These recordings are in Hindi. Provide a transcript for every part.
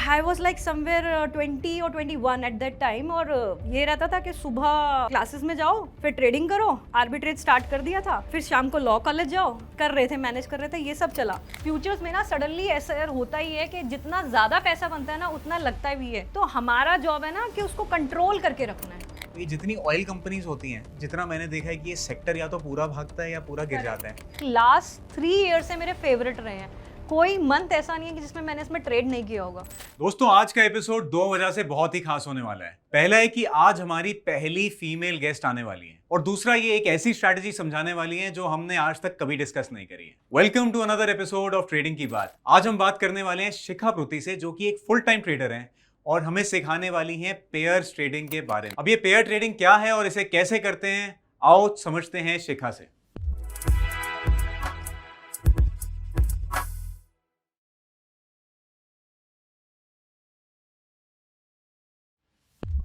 आई वॉज लाइक समवेयर 20 और 21 एट दैट टाइम। और ये रहता था कि सुबह क्लासेस में जाओ, फिर ट्रेडिंग करो, आर्बिट्रेज स्टार्ट कर दिया था, फिर शाम को लॉ कॉलेज जाओ, कर रहे थे, मैनेज कर रहे थे, ये सब चला। फ्यूचर्स में ना सडनली ऐसा होता ही है कि जितना ज़्यादा पैसा बनता है ना उतना लगता भी है, तो हमारा जॉब है ना कि उसको कंट्रोल करके रखना है। ये जितनी ऑयल कंपनीज होती हैं, जितना मैंने देखा है कि ये सेक्टर या तो पूरा भागता है या पूरा गिर जाता है। लास्ट 3 ईयर से मेरे फेवरेट रहे हैं, कोई मंथ ऐसा नहीं है कि जिसमें मैंने इसमें ट्रेड नहीं किया होगा। दोस्तों, आज का एपिसोड दो वजह से बहुत ही खास होने वाला है। पहला है कि आज हमारी पहली फीमेल गेस्ट आने वाली है, और दूसरा ये एक ऐसी स्ट्रैटेजी समझाने वाली है जो हमने आज तक कभी डिस्कस नहीं करी है। Welcome to another episode of trading की बात। आज हम बात करने वाले हैं शिखा पृथ्वी से, जो कि एक फुल टाइम ट्रेडर हैं और हमें सिखाने वाली हैं पेयर ट्रेडिंग के बारे में। अब ये पेयर ट्रेडिंग क्या है और इसे कैसे करते हैं, आओ समझते हैं शिखा से।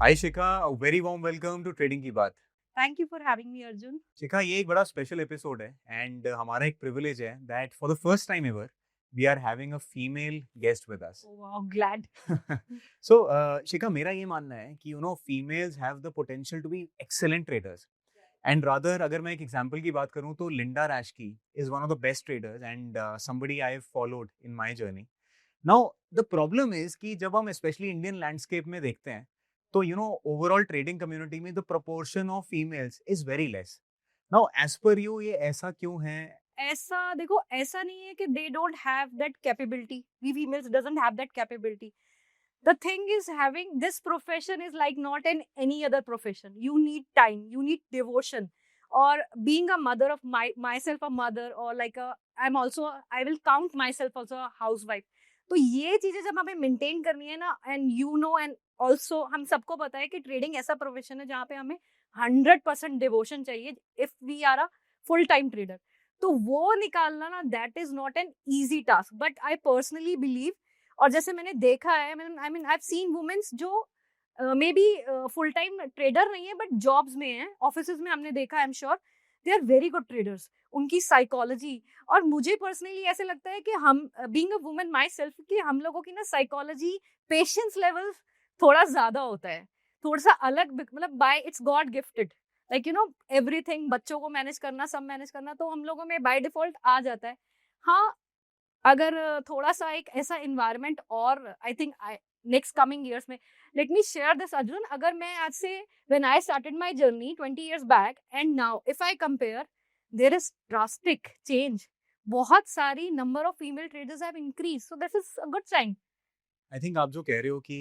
Hi Shikha, very warm welcome to trading की बात। Thank you for having me Arjun. Shikha, ये एक बड़ा स्पेशल एपिसोड है एंड हमारा एक प्रिविलेज है that for the first time ever we are having a female guest with us. Wow, glad. So Shikha, मेरा ये मानना है कि females have the potential to be excellent traders and rather, अगर मैं एक एग्जांपल की बात करूं तो Linda Raschke is one of the best traders and somebody I have followed in my journey. Now the problem is कि जब हम स्पेशली इंडियन लैंडस्केप में देखते हैं तो ओवरऑल ट्रेडिंग कम्युनिटी में the proportion of females is very less. Now as per you, ये ऐसा क्यों है? ऐसा देखो, ऐसा नहीं है कि they don't have that capability, we females doesn't have that capability. The thing is, having this profession is like not in any other profession. You need time, you need devotion, or being a mother of myself, a mother, or like I'm also, I will count myself also a housewife. तो ये चीजें जब हमें मेंटेन करनी है ना, एंड ऑल्सो हम सबको पता है कि ट्रेडिंग ऐसा प्रोफेशन है जहाँ पे हमें 100% डिवोशन चाहिए if we are a full time trader. तो वो निकालना ना, that is not an easy task, but I personally believe, और जैसे मैंने देखा है, I mean I have seen womens जो maybe full time trader नहीं है बट जॉब्स में हैं, ऑफिसेज में हमने देखा, I am sure they are very good traders. उनकी साइकोलॉजी, और मुझे पर्सनली ऐसे लगता है कि हम being a woman myself, कि हम लोगों की ना साइकोलॉजी, पेशेंस लेवल थोड़ा ज्यादा होता है, थोड़ा सा अलग, मतलब bye it's God gifted, like everything, बच्चों को मैनेज करना, सब मैनेज करना, तो हम लोगों में बाय डिफॉल्ट आ जाता है। हाँ, अगर थोड़ा सा एक ऐसा इन्वायरमेंट, और I think next coming years में, let me share this Arjun, अगर मैं आज से, when I started my journey 20 years back and now if I compare, there is drastic change. बहुत सारी number of female traders have increase, so this is a good sign. I think आप जो कह रहे हो कि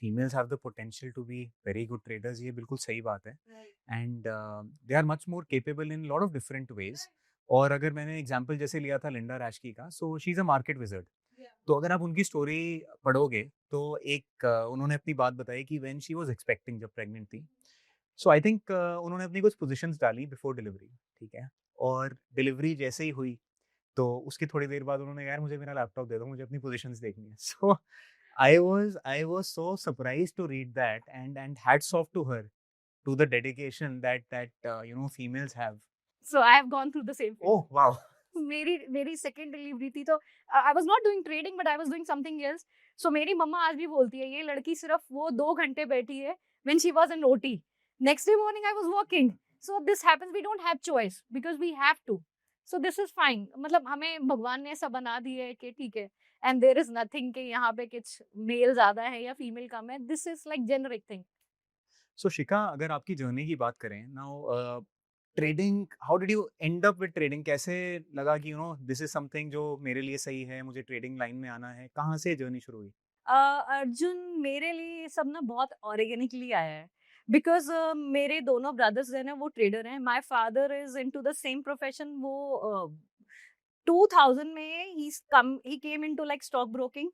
females have the potential to be very good traders, ये बिल्कुल सही बात है and they are much more capable in lot of different ways. और अगर मैंने एग्जांपल जैसे लिया था लिंडा रैश्की का, so she is a market wizard. तो अगर आप उनकी स्टोरी पढ़ोगे तो एक उन्होंने अपनी बात बताई कि व्हेन शी वाज एक्सपेक्टिंग, जब प्रेग्नेंट थी, सो आई थिंक उन्होंने अपनी कुछ पोजीशंस डाली बिफोर डिलीवरी, ठीक है, और डिलीवरी जैसे ही हुई तो उसकी थोड़ी देर बाद उन्होंने, यार मुझे मेरा लैपटॉप दे दो, मुझे अपनी पोजीशंस देखनी है। सो I was so surprised to read that, and hats off to her, to the dedication that females have. So I have gone through the same. Oh wow. मेरी मेरी सेकेंड डिलीवरी थी, तो I was not doing trading but I was doing something else. So मेरी मम्मा आज भी बोलती है, ये लड़की सिर्फ वो 2 घंटे बैठी है when she was in OT, next day morning I was working. So this happens, we don't have choice because we have to. So this is fine, मतलब हमें भगवान ने ऐसा बना दिया है कि ठीक है, एंड देयर इज नथिंग कि यहाँ पे कुछ मेल ज्यादा है या फीमेल कम है, this is like generic thing. So शिखा, अगर आपकी जर्नी की बात करें now, trading, how did you and up with trading? कैसे लगा कि दिस इज समथिंग जो मेरे लिए सही है, मुझे ट्रेडिंग लाइन में आना है? कहाँ से जर्नी शुरू हुई? अर्जुन, मेरे लिए ये सब ना बहुत ऑर्गेनिकली आया है, बिकॉज मेरे दोनों ब्रदर्स हैं ना, वो ट्रेडर हैं। My father is into the same profession. वो 2000 में ही came into like stock broking,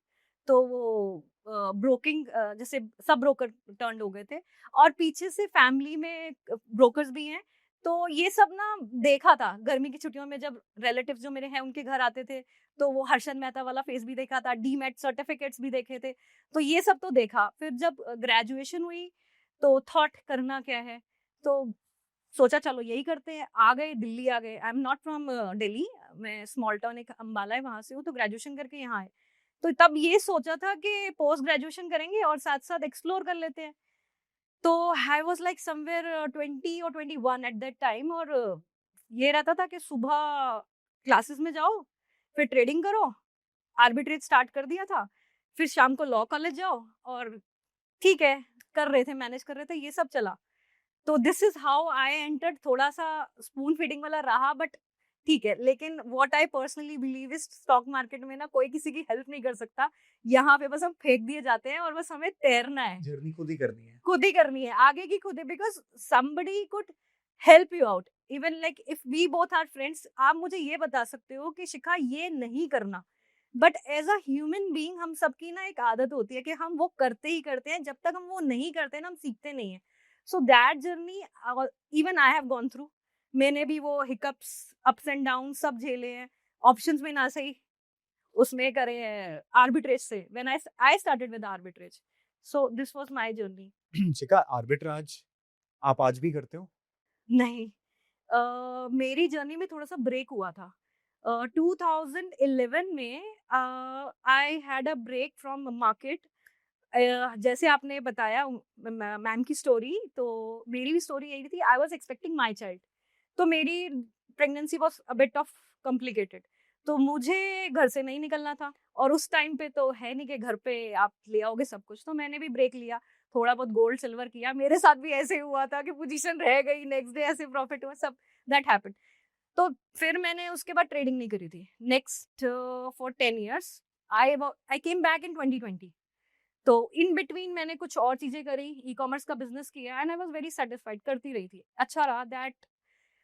तो वो ब्रोकिंग जैसे सब ब्रोकर टर्न हो गए थे, और पीछे से फैमिली में ब्रोकर्स भी हैं। तो ये सब ना देखा था गर्मी की छुट्टियों में, जब रिलेटिव्स जो मेरे हैं उनके घर आते थे, तो वो हर्षद मेहता वाला फेस भी देखा था, डीमैट सर्टिफिकेट्स भी देखे थे, तो ये सब तो देखा। फिर जब ग्रेजुएशन हुई तो थॉट करना क्या है, तो सोचा चलो यही करते हैं। आ गए, दिल्ली आ गए। I am not from Delhi, मैं स्मॉल टाउन एक अम्बाला है वहां से हूँ, तो ग्रेजुएशन करके यहाँ आए। तो तब ये सोचा था कि पोस्ट ग्रेजुएशन करेंगे और साथ साथ एक्सप्लोर कर लेते हैं। तो आई वाज लाइक समवेयर 20 और 21 एट दैट टाइम, और ये रहता था कि सुबह क्लासेस में जाओ, फिर ट्रेडिंग करो, आर्बिट्रेज स्टार्ट कर दिया था, फिर शाम को लॉ कॉलेज जाओ, और ठीक है, कर रहे थे, मैनेज कर रहे थे, ये सब चला। तो this is how I entered. थोड़ा सा स्पून फीडिंग वाला रहा, बट ठीक है। लेकिन what I personally believe is stock market में ना कोई किसी की हेल्प नहीं कर सकता। यहाँ पे बस हम फेंक दिए जाते हैं और बस हमें तैरना है, जर्नी खुद ही करनी है। खुद ही करनी है, आगे की खुद ही, because somebody could help you out, even like if we both are friends। आप मुझे ये बता सकते हो कि शिखा ये नहीं करना, but as a human being हम सबकी ना एक आदत होती है कि हम वो करते ही करते हैं, जब तक हम वो नहीं करते ना हम सीखते नहीं है। So that journey even I have gone through. मैंने भी वो हिकअप्स, अप्स एंड डाउन सब झेले हैं। ऑप्शंस में ना सही उसमें करे हैं आर्बिट्रेज से, when I started with arbitrage. So this was my journey. Shikha, arbitrage आप आज भी करते हो? नहीं, मेरी जर्नी में थोड़ा सा ब्रेक हुआ था। 2011 में I had a break from market. जैसे आपने बताया मैम की स्टोरी, तो मेरी भी स्टोरी यही थी। I was expecting my child, तो मेरी pregnancy was a bit of complicated, तो मुझे घर से नहीं निकलना था, और उस टाइम पे तो है नहीं कि घर पे आप ले आओगे सब कुछ। तो मैंने भी ब्रेक लिया, थोड़ा बहुत गोल्ड सिल्वर किया। मेरे साथ भी ऐसे ही हुआ था कि पोजीशन रह गई, नेक्स्ट डे ऐसे प्रॉफिट हुआ, सब दैट हैपेंड। तो फिर मैंने उसके बाद ट्रेडिंग नहीं करी थी next for 10 years। I came back in 2020। तो इन बिटवीन मैंने कुछ और चीजें करी, ई कॉमर्स का बिजनेस किया, and I was very satisfied, करती रही थी, अच्छा रहा। दैट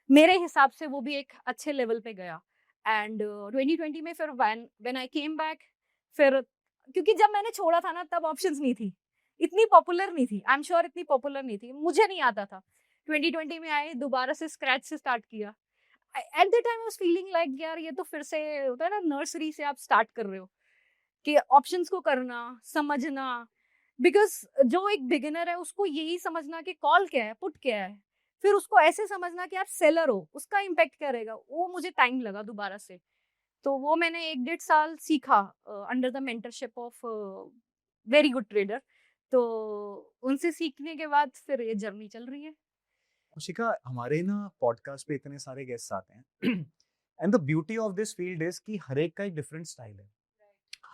मेरे हिसाब से वो भी एक अच्छे लेवल पे गया। एंड 2020 में फिर व्हेन आई केम बैक, फिर क्योंकि जब मैंने छोड़ा था ना तब ऑप्शंस नहीं थी, इतनी पॉपुलर नहीं थी, आई एम श्योर इतनी पॉपुलर नहीं थी, मुझे नहीं आता था। 2020 में आए, दोबारा से स्क्रैच से स्टार्ट किया। At the time I was feeling like यार ये तो फिर से होता है ना, नर्सरी से आप स्टार्ट कर रहे हो कि ऑप्शंस को करना, समझना। बिकॉज जो एक बिगिनर है उसको यही समझना कि कॉल क्या है, पुट क्या है, फिर उसको ऐसे समझना कि आप सेलर हो, उसका इम्पैक्ट क्या रहेगा, वो मुझे टाइम लगा दोबारा से। तो वो मैंने 1-1.5 साल सीखा under the mentorship of very good trader. तो उनसे सीखने के बाद फिर ये जर्नी चल रही है। शिखा, हमारे ना पॉडकास्ट पे इतने सारे गेस्ट आते हैं and the beauty of this field is कि हर एक का एक डिफरेंट स्टाइल है।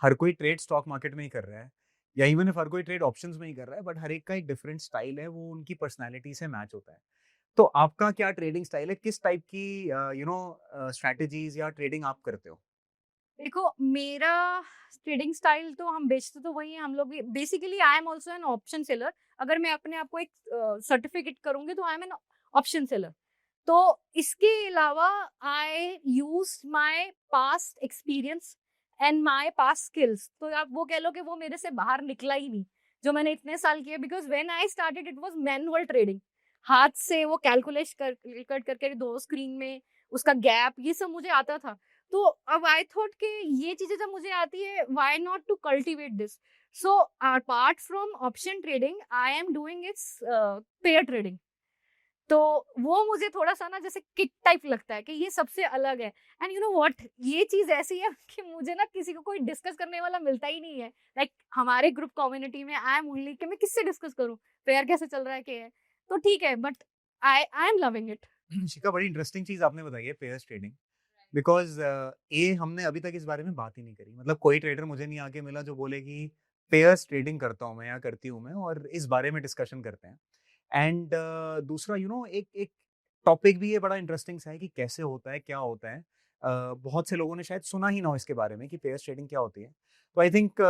हर कोई ट्रेड स्टॉक मार्केट में ही कर रहा है, या इवन इफ हर कोई ट्रेड ऑप्शंस में ही कर रहा है, बट हर एक का एक डिफरेंट स्टाइल है, वो उनकी पर्सनालिटी से मैच होता है। तो आपका क्या ट्रेडिंग स्टाइल है? किस टाइप की स्ट्रैटेजीज या ट्रेडिंग आप करते हो? देखो मेरा ट्रेडिंग स्टाइल तो हम बेचते तो वही हैं, हम लोग भी basically I am also an option seller. अगर मैं अपने आप को एक सर्टिफिकेट करूंगी तो I am an option seller. तो इसके अलावा I use my past experience and my past skills. तो आप वो कह लो कि वो मेरे से बाहर निकला ही नहीं जो मैंने इतने साल किए, because when I started it was manual trading. हाथ से वो कैलकुलेट करके दो स्क्रीन में उसका गैप, ये सब मुझे आता था। तो अब आई थॉट कि ये चीजें जब मुझे आती है, why not to cultivate this. So apart from option trading I am doing it's pair trading. तो वो मुझे थोड़ा सा ना जैसे किक टाइप लगता है कि ये सबसे अलग है। एंड यू नो व्हाट, ये चीज ऐसी है कि मुझे ना किसी को कोई डिस्कस करने वाला मिलता ही नहीं है। लाइक हमारे ग्रुप कम्युनिटी में आई एम ओनली कि मैं किससे डिस्कस करूं, पेयर कैसे चल रहा है, क्या है। तो ठीक है, but I am loving it. Shikha, बड़ी इंटरेस्टिंग चीज आपने बताई है, पेयर्स ट्रेडिंग। बिकॉज ये हमने अभी तक इस बारे में बात ही नहीं करी। मतलब कोई ट्रेडर मुझे नहीं आके मिला जो बोले कि पेयर्स ट्रेडिंग करता हूँ मैं या करती हूँ मैं, और इस बारे में डिस्कशन करते हैं। एंड दूसरा एक एक टॉपिक भी ये बड़ा इंटरेस्टिंग सा है कि कैसे होता है, क्या होता है। बहुत से लोगों ने शायद सुना ही ना हो इसके बारे में कि पेयर्स ट्रेडिंग क्या होती है। तो आई थिंक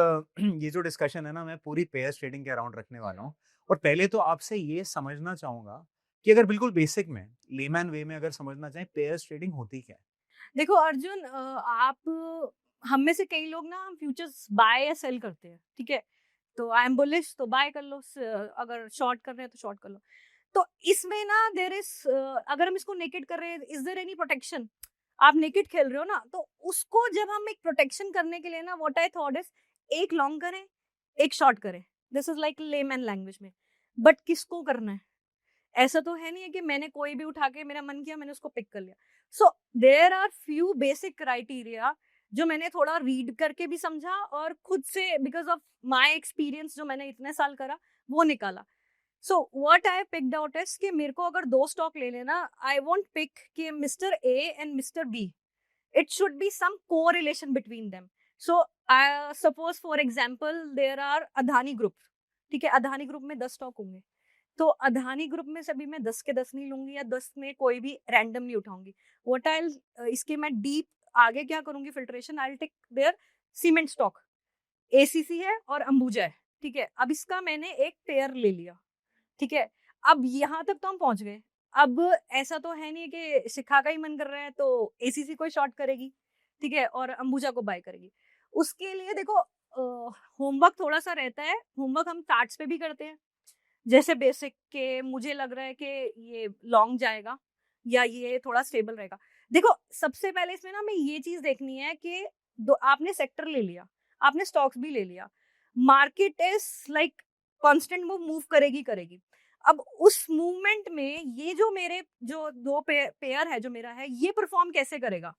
ये जो डिस्कशन है ना, मैं पूरी पेयर्स ट्रेडिंग के अराउंड रखने वाला हूँ। और पहले तो आपसे ये समझना चाहूंगा कि अगर बिल्कुल बेसिक में, लेमैन वे में अगर समझना चाहें, पेयर्स ट्रेडिंग होती क्या है? देखो अर्जुन, आप हम में से कई लोग ना हम फ्यूचर्स बाय या सेल करते हैं, ठीक है। तो आई एम बुलिश तो बाय कर लो, अगर शॉर्ट कर रहे हैं तो शॉर्ट कर लो। तो इसमें ना देर इज, अगर हम इसको नेकेड कर रहे हैं, इज देयर एनी प्रोटेक्शन? आप नेकेड खेल रहे हो ना, तो उसको जब हम एक प्रोटेक्शन करने के लिए ना, व्हाट आई थॉट इज, एक लॉन्ग करें, एक शॉर्ट करें। This is like layman language में। बट किसको करना है? ऐसा तो है नहीं है कि मैंने कोई भी उठा के मेरा मन किया मैंने उसको पिक कर लिया। So there are few basic criteria जो मैंने थोड़ा रीड करके भी समझा और खुद से बिकॉज ऑफ माय एक्सपीरियंस जो मैंने इतने साल करा वो निकाला. So what I picked out is कि मेरे को अगर 2 स्टॉक ले लेना, आई वोंट पिक कि mister A and mister B. It should be some correlation between them. So suppose for example there are Adani group. ठीक है, अदानी ग्रुप में 10 स्टॉक होंगे, तो अदानी ग्रुप में से भी मैं 10 के 10 नहीं लूंगी या 10 में कोई भी रैंडम नहीं उठाऊंगी. व्हाट आई इसके मैं डीप आगे क्या करूंगी filtration, I will take their cement stock. ACC है और अंबुजा है. ठीक है, अब इसका मैंने एक पेयर ले लिया. ठीक है, अब यहाँ तक तो हम पहुंच गए. अब ऐसा तो है नहीं कि शिखा का ही मन कर रहा है तो एसीसी को शॉर्ट करेगी, ठीक है, और अंबुजा को बाय करेगी. उसके लिए देखो होमवर्क थोड़ा सा रहता है. होमवर्क हम चार्ट्स पे भी करते हैं, जैसे बेसिक के मुझे लग रहा है कि ये लॉन्ग जाएगा या ये थोड़ा स्टेबल रहेगा. देखो सबसे पहले इसमें ना हमें ये चीज देखनी है कि आपने सेक्टर ले लिया, आपने स्टॉक्स भी ले लिया, market is like constant move करेगी करेगी. अब उस मूवमेंट में ये जो मेरे जो 2 पेयर है जो मेरा है, ये परफॉर्म कैसे करेगा.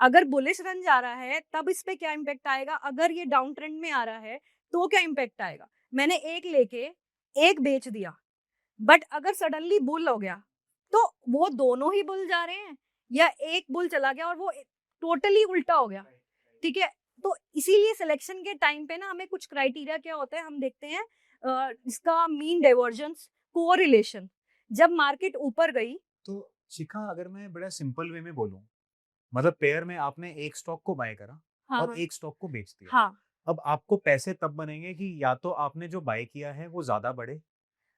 अगर बुलिश रन जा रहा है तब इस पे क्या इम्पैक्ट आएगा, अगर ये डाउन ट्रेंड में आ रहा है तो क्या इम्पैक्ट आएगा. मैंने एक लेके एक बेच दिया, बट अगर सडनली बुल हो गया तो वो दोनों ही बुल जा रहे हैं या एक बुल चला गया और वो टोटली उल्टा हो गया. ठीक है, तो इसीलिए सिलेक्शन के टाइम पे ना हमें कुछ क्राइटेरिया क्या होता है, हम देखते हैं इसका मीन डाइवर्जेंस, कोरिलेशन. जब मार्केट ऊपर गई तो शिखा, अगर मैं बड़ा सिंपल वे में बोलूं, मतलब पेयर में आपने एक स्टॉक को बाय करा हाँ, और हाँ, एक स्टॉक को बेच दिया. हाँ, अब आपको पैसे तब बनेंगे कि या तो आपने जो बाय किया है वो ज्यादा बढ़े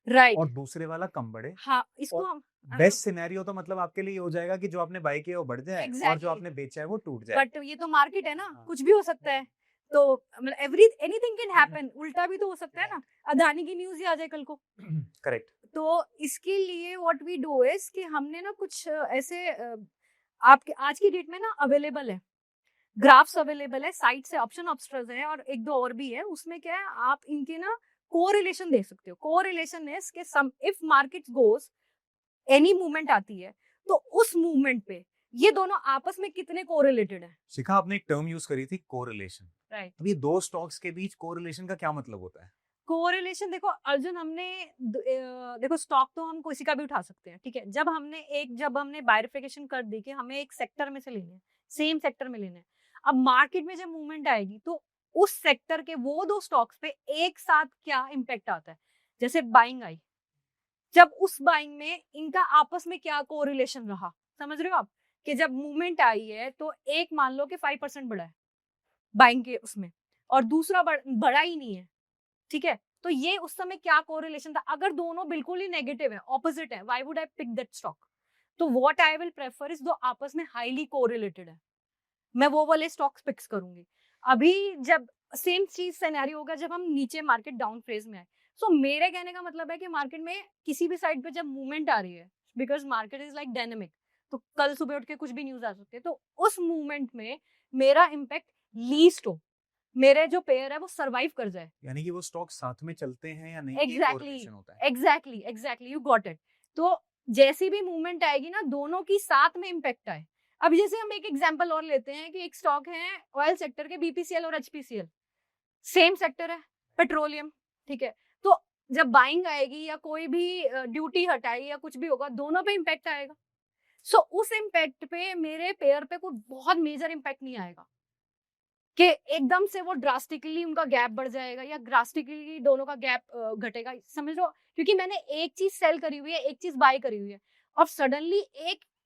राइट, और दूसरे वाला कम बढ़े. हाँ, इसको और हम बेस्ट सिनेरियो तो मतलब आपके लिए ये हो जाएगा कि जो आपने बाय किया वो बढ़ जाए और जो एग्जैक्टली. आपने बेचा है वो टूट जाए. बट ये तो मार्केट है ना, हाँ. कुछ भी हो सकता है. तो मतलब एनीथिंग कैन हैपन, उल्टा भी तो हो सकता है ना, अदानी की न्यूज ही आ जाए कल को. करेक्ट. तो इसके लिए व्हाट वी डू इज कि हमने ना कुछ ऐसे आपके आज की डेट में ना अवेलेबल है, ग्राफ्स अवेलेबल है साइट से, ऑप्शन ऑब्स्ट्रस है और एक दो और भी है. उसमें क्या है, आप इनके ना कोरिलेशन देख सकते हो. कोरिलेशन इज कि some if market goes, any movement आती है तो उस मूवमेंट पे ये दोनों आपस में कितने कोरिलेटेड है. शिखा, आपने एक टर्म यूज करी थी, कोरिलेशन. राइट. अब ये दो स्टॉक्स के बीच कोरिलेशन का क्या मतलब होता है? कोरिलेशन देखो अर्जुन, हमने देखो स्टॉक तो हम किसी का भी उठा सकते हैं. ठीक है, जब हमने बाइफरकेशन कर दी कि हमें एक सेक्टर में से लेने हैं, सेम सेक्टर में लेने हैं. अब मार्केट में जब मूवमेंट आएगी तो उस सेक्टर के वो 2 स्टॉक्स पे एक साथ क्या इम्पैक्ट आता है. जैसे बाइंग आई, जब उस बाइंग में इनका आपस में क्या कोरिलेशन रहा, समझ रहे हो आप, कि जब मूवमेंट आई है तो एक मान लो कि 5% बढ़ा है बाइंग के उसमें और दूसरा बढ़ा ही नहीं है. ठीक है, तो ये उस समय क्या कोरिलेशन था. अगर दोनों बिल्कुल ही नेगेटिव है, ऑपोजिट है, why would I pick that stock. तो what I will prefer is दो आपस में हाईली कोरिलेटेड है, मैं वो वाले स्टॉक्स पिक्स करूंगी. अभी जब सेम चीज सिनेरियो होगा जब हम नीचे मार्केट डाउन फेज में आए. सो मेरे कहने का मतलब है कि मार्केट में किसी भी साइड पे जब मूवमेंट आ रही है, because market is like dynamic, तो कल सुबह उठ के कुछ भी न्यूज आ सकती है, तो उस मूवमेंट में मेरा इम्पैक्ट लीस्ट हो, मेरे जो पेयर है वो सरवाइव कर जाए. यानी कि वो स्टॉक साथ में चलते हैं या नहीं, ये एग्जैक्टली, कोरिलेशन होता है. Exactly you got it. तो जैसी भी मूवमेंट आएगी ना, दोनों की साथ में इम्पैक्ट आए. अब जैसे हम एक एग्जांपल और लेते हैं कि एक स्टॉक है ऑयल सेक्टर के, बीपीसीएल और एचपीसीएल, सेम सेक्टर है, पेट्रोलियम. ठीक है, तो जब बाइंग आएगी या कोई भी ड्यूटी हटाएगी या कुछ भी होगा, दोनों पे इम्पैक्ट आएगा. सो उस इम्पैक्ट पे मेरे पेयर पे कोई बहुत मेजर इम्पैक्ट नहीं आएगा कि एकदम से वो ड्रास्टिकली उनका गैप बढ़ जाएगा या ड्रास्टिकली दोनों का गैप घटेगा, समझ लो. क्योंकि मैंने एक चीज सेल करी हुई है, एक चीज बाय करी हुई है, और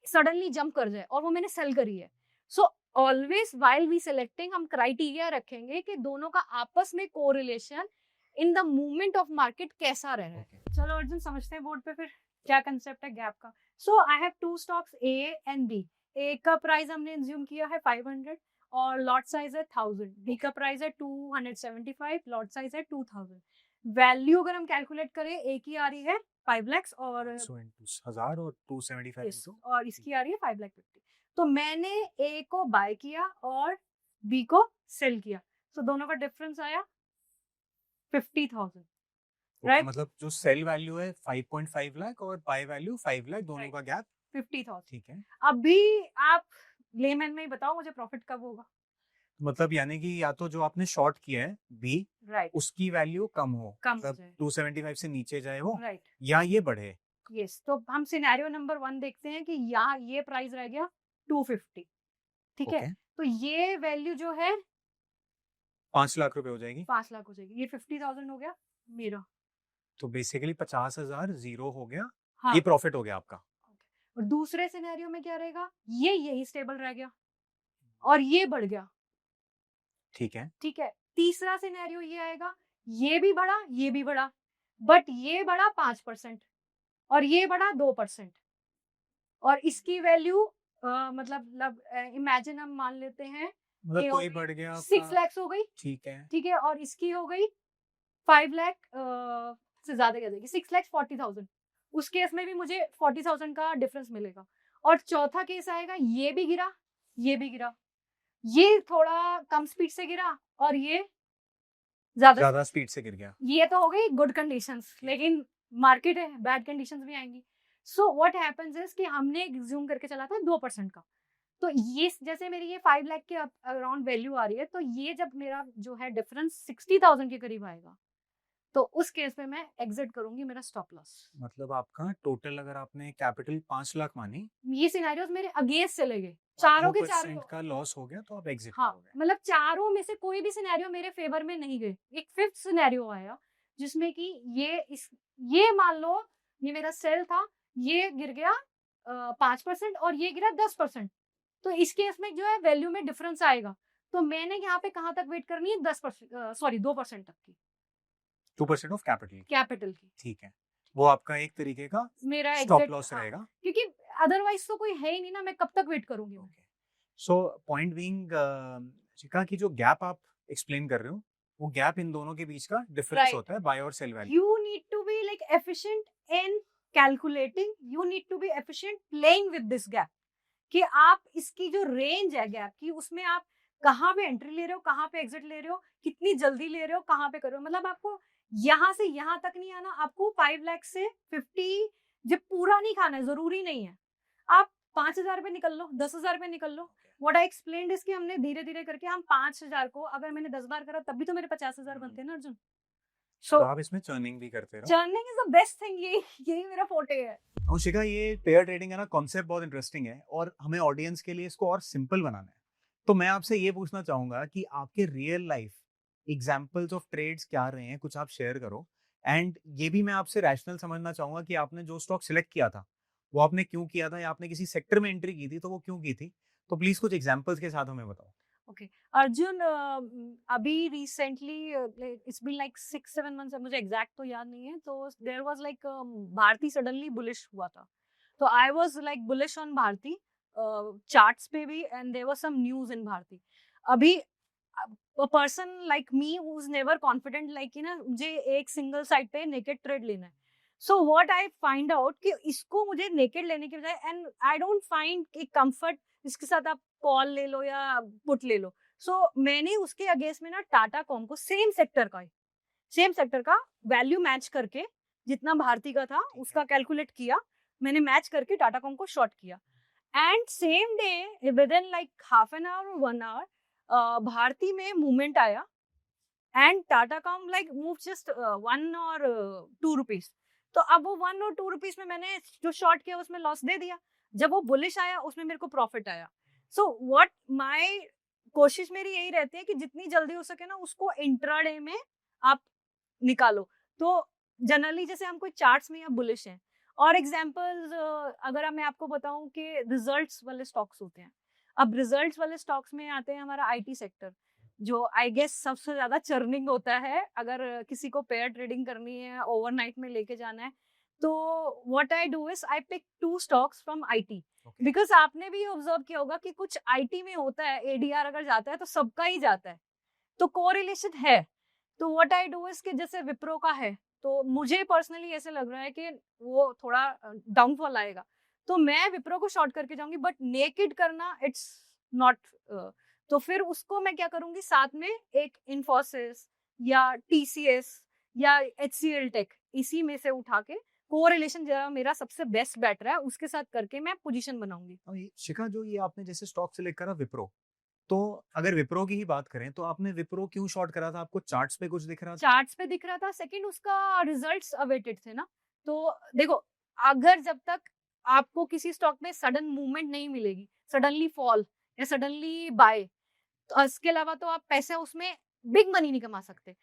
सडनली जंप कर जाए और वो मैंने सेल करी है. So always while we selecting हम क्राइटेरिया रखेंगे कि दोनों का आपस में correlation in the movement of market कैसा रह रहा है. चलो अर्जुन, समझते हैं बोर्ड पे फिर क्या कंसेप्ट है गैप का. So I have 2 stocks A and B. A का प्राइस हमने एज्यूम किया है 500 और लॉट साइज है 1000. बी का प्राइस है 275, लॉट साइज है 2000. वैल्यू अगर हम कैलकुलेट करें, ए की आ रही है 5 lakhs और 1000 और 275 yes, और इसकी आ रही है 5,50,000. तो मैंने ए को बाय किया और बी को सेल किया, तो दोनों का डिफरेंस आया 50,000. राइट, मतलब जो सेल वैल्यू है 5.5 लाख और बाय वैल्यू 5 लाख, दोनों का गैप 50,000. ठीक है. अभी आप लेमैन में ही बताओ मुझे प्रॉफिट कब होगा. मतलब यानी कि या तो जो आपने शॉर्ट किया है बी, राइट, उसकी वैल्यू कम हो, कम हो मतलब जाए, 275 से नीचे जाए वो, राइट, या ये बढ़े। यस। तो हम सिनेरियो नंबर 1 देखते हैं कि यहाँ ये प्राइस रह गया 250, ठीक है? ओके, तो ये वैल्यू जो है 5 लाख रुपए हो जाएगी। 5 लाख हो जाएगी। ये 50,000 हो गया मेरा। तो बेसिकली 50,000 जीरो हो गया, हाँ, ये प्रॉफिट हो गया आपका। और दूसरे सिनेरियो में क्या रहेगा? ये यही स्टेबल रह गया और ये बढ़ गया, ठीक है, ठीक है? तीसरा सिनेरियो ये आएगा, ये भी बढ़ा, ये भी बढ़ा, बट ये बढ़ा 5% और ये बढ़ा 2%, और इसकी वैल्यू मतलब इमेजिन हम मान लेते हैं मतलब ये हो कोई गई बढ़ गया 6 आपका। लाख हो गई, ठीक है, ठीक है? और इसकी हो गई 5 लाख से ज़्यादा कह देंगे, 6,40,000। उस केस में भी मुझे 40,000 का डिफरेंस मिलेगा। और चौथा केस आएगा, ये भी गिरा, ये भी गिरा, ये थोड़ा कम स्पीड से गिरा और ये ज़्यादा ज्यादा स्पीड से गिर गया। ये तो हो गई गुड कंडीशंस, लेकिन मार्केट है, बैड कंडीशंस भी आएंगी। सो व्हाट हैपेंस इज कि हमने एज्यूम करके चला था 2% का। तो ये जैसे मेरी ये 5 लाख के अराउंड वैल्यू आ रही है, तो ये जब मेरा जो है डिफरेंस 60,000 के करीब आएगा, तो उस केस में मैं एग्जिट करूंगी, मेरा स्टॉप लॉस। मतलब आपका टोटल अगर आपने कैपिटल 5 लाख मानी, ये सिनेरियोज मेरे अगेंस्ट चले गए, चारों के 2% चारों। का लॉस हो गया तो आप एग्जिट हाँ, करोगे। मतलब चारों में से कोई भी सिनेरियो मेरे फेवर में नहीं गए। एक फिफ्थ सिनेरियो आया जिसमें कि ये मान लो ये मेरा सेल था, ये गिर गया 5% और ये गिरा 10%। तो इस केस में जो है वैल्यू में डिफरेंस आएगा। तो मैंने यहाँ पे कहाँ तक वेट करनी है? 10% सॉरी 2% तक की 2% ऑफ कैपिटल। कैपिटल की। ठीक है, वो आपका एक तरीके का मेरा स्टॉप एग्जैक्ट, लॉस हाँ, रहेगा। क्योंकि अदरवाइज तो कोई है ही नहीं ना, मैं कब तक वेट करूंगी मैं? ओके, सो पॉइंट बीइंग शिखा की जो गैप आप एक्सप्लेन कर रहे हो, वो गैप इन दोनों के बीच का डिफरेंस राइट, होता है बाय और sale value. you need to be like efficient in calculating, you need to be efficient playing with this gap, कि आप इसकी जो रेंज है गैप की, उसमें आप कहाँ पे एंट्री ले रहे हो, कहाँ पे एग्जिट ले रहे हो, कितनी जल्दी ले रहे हो, कहाँ पे कर रहे हो। मतलब आपको यहाँ से यहाँ तक नहीं आना, आपको 5 लाख से 50 जब पूरा नहीं खाना है, जरूरी नहीं है। आप 5,000 पे निकल लो, 10,000 पे निकल लो। व्हाट आई एक्सप्लेन्ड इज कि हमने धीरे धीरे करके हम 5,000 को अगर मैंने 10 बार करा तब भी तो मेरे 50,000 बनते हैं ना अर्जुन। तो सो आप इसमें चर्निंग भी करते रहो। Churning is the best thing, यही मेरा फोटे है। और शिखा, ये पेयर ट्रेडिंग है ना, कॉन्सेप्ट बहुत इंटरेस्टिंग है और हमें ऑडियंस के लिए इसको और सिंपल बनाना है। तो मैं आपसे ये पूछना चाहूंगा कि आपके real life examples of trades क्या रहे हैं, कुछ आप शेयर करो। एंड ये भी मैं आपसे रैशनल समझना चाहूंगा कि आपने जो स्टॉक सिलेक्ट किया था वो आपने क्यों किया था, या आपने किसी सेक्टर में एंट्री की थी तो वो क्यों की थी। तो प्लीज कुछ एग्जांपल्स के साथ हमें बताओ। ओके अर्जुन, अभी recently it's been like 6-7 months, मुझे एग्जैक्ट तो याद नहीं है। तो there was like Bharti suddenly bullish हुआ था, तो I was like bullish on Bharti charts पे भी, and there was some news in Bharti. अभी a person like me who's never confident, like ना मुझे एक सिंगल साइड पे नेकेड ट्रेड लेना है। सो व्हाट आई फाइंड आउट कि इसको मुझे नेकेड लेने के बजाय, एंड आई डोंट फाइंड एक कंफर्ट इसके साथ आप कॉल ले लो या पुट ले लो। सो मैंने उसके अगेंस्ट में ना टाटा कॉम को सेम सेक्टर का वैल्यू मैच करके, जितना भारती का था उसका कैलकुलेट किया, मैंने मैच करके टाटा कॉम को शॉर्ट किया। And same day with in like half an hour और 1 आवर भारती में मूवमेंट आया, and Tata com like move just 1 और 2 रुपीज। तो अब वो 1 और 2 रुपीज में मैंने जो शॉर्ट किया उसमें लॉस दे दिया। जब वो बुलिश आया उसमें मेरे को प्रॉफिट आया। सो व्हाट माय कोशिश मेरी यही रहती है कि जितनी जल्दी हो सके ना उसको इंट्राडे में आप निकालो। तो जनरली जैसे हम कोई चार्ट्स में या बुलिश हैं, और एग्जांपल्स अगर मैं आपको बताऊं कि रिजल्ट्स वाले स्टॉक्स होते हैं। अब रिजल्ट्स वाले स्टॉक्स में आते हैं हमारा आईटी सेक्टर, जो आई गेस सबसे ज्यादा चर्निंग होता है अगर किसी को पेयर ट्रेडिंग करनी है, ओवरनाइट में लेके जाना है। तो what I do is I pick 2 stocks from IT, because आपने भी ऑब्जर्व किया होगा कि कुछ आईटी में होता है, एडीआर अगर जाता है तो सबका ही जाता है, तो कोरिलेशन है। तो व्हाट आई डू इज कि जैसे विप्रो का है, तो मुझे पर्सनली ऐसे लग रहा है कि वो थोड़ा डाउनफॉल आएगा, तो मैं विप्रो को शॉर्ट करके जाऊंगी, बट नेकेड करना इट्स नॉट। तो फिर उसको मैं क्या करूंगी, साथ में एक इन्फोसिस या टीसीएस या एचसीएल टेक, इसी में से उठा के कोरिलेशन जरा मेरा सबसे बेस्ट बैटर है, उसके साथ करके मैं पोजीशन बनाऊंगी। शिखा, जो ये आपने जैसे स्टॉक सिलेक्ट करा विप्रो, तो अगर विप्रो की ही बात करें तो आपने विप्रो क्यों शॉर्ट करा था? आपको चार्ट्स पे कुछ दिख रहा था? चार्ट्स पे दिख रहा था, सेकंड उसका रिजल्ट्स अवेटेड थे ना। तो देखो, अगर जब तक आपको किसी स्टॉक में सडन मूवमेंट नहीं मिलेगी, सडनली फॉल या सडनली बाय, तो इसके अलावा तो आप पैसा उसमें बिग मनी नहीं कमा सकते।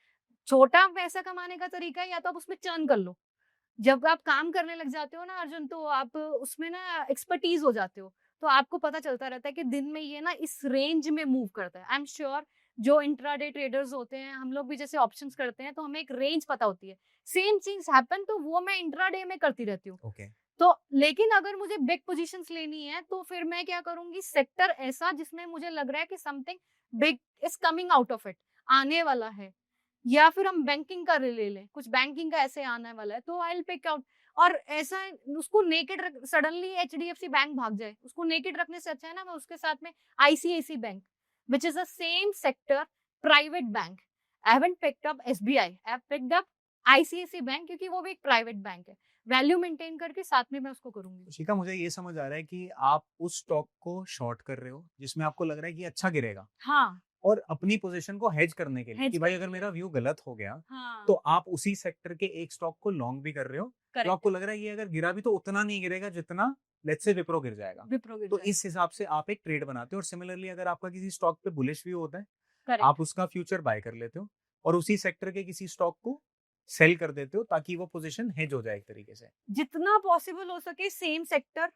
छोटा पैसा कमाने का तरीका है या तो आप उसमें चर्न कर लो। जब आप काम करने लग जाते हो ना अर्जुन, तो आप उसमें ना एक्सपर्टीज हो जाते हो। तो आपको पता चलता रहता है कि दिन में ये ना इस रेंज में मूव करता है। आई एम श्योर जो इंट्राडे ट्रेडर्स होते हैं, हम लोग भी जैसे ऑप्शंस करते हैं तो हमें एक रेंज पता होती है। सेम चीज हैपन तो वो मैं इंट्राडे में करती रहती हूँ। ओके। तो लेकिन अगर मुझे बिग पोजीशंस लेनी है तो फिर मैं क्या करूंगी, सेक्टर ऐसा जिसमें मुझे लग रहा है कि something big is coming out of it, आने वाला है। या फिर हम बैंकिंग का ले लें, कुछ बैंकिंग का ऐसे आने वाला है तो आई विल पिक आउट। और ऐसा उसको नेकेड रख, सडनली एचडीएफसी बैंक भाग जाए, उसको नेकेड रखने से अच्छा है ना मैं उसके साथ में ICICI bank, which is the same sector, private bank. I haven't picked up SBI, I have picked up ICICI bank, क्योंकि वो भी एक प्राइवेट बैंक है। वैल्यू मेंटेन करके साथ में मैं उसको करूंगी। शिखा, मुझे ये समझ आ रहा है कि आप उस स्टॉक को शॉर्ट कर रहे हो जिसमें आपको लग रहा है कि अच्छा गिरेगा, हाँ, और अपनी पोजीशन को हेज करने के लिए हेज कि भाई करने अगर के मेरा लिए। व्यू गलत हो गया हाँ, तो आप उसी सेक्टर के एक स्टॉक को लॉन्ग भी कर रहे हो, जो करेक्ट, आपको लग रहा है ये अगर गिरा भी तो उतना नहीं गिरेगा जितना लेट्स से विप्रो गिर जाएगा। विप्रो गिर तो जाएगा। इस हिसाब से आप एक ट्रेड बनाते हो, और सिमिलरली अगर आपका किसी स्टॉक पे बुलिश व्यू होता है, करेक्ट, आप उसका फ्यूचर बाय कर लेते हो और उसी सेक्टर के किसी स्टॉक को सेल कर देते हो ताकि वो पोजीशन हेज हो जाए एक तरीके से। जितना पॉसिबल हो सके सेम सेक्टर,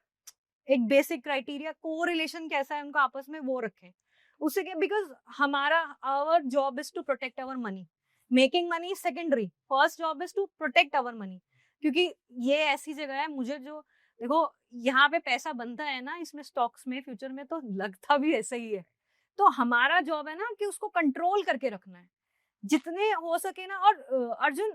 एक बेसिक क्राइटेरिया, कोरिलेशन कैसा है उनका आपस में वो रखें। उससे क्या, बिकॉज हमारा our job is to protect our money, making money is secondary, first job is to protect our money. क्योंकि ये ऐसी जगह है, मुझे जो देखो यहाँ पे पैसा बनता है ना इसमें स्टॉक्स में फ्यूचर में, तो लगता भी ऐसा ही है। तो हमारा जॉब है ना कि उसको कंट्रोल करके रखना है जितने हो सके ना। और Arjun,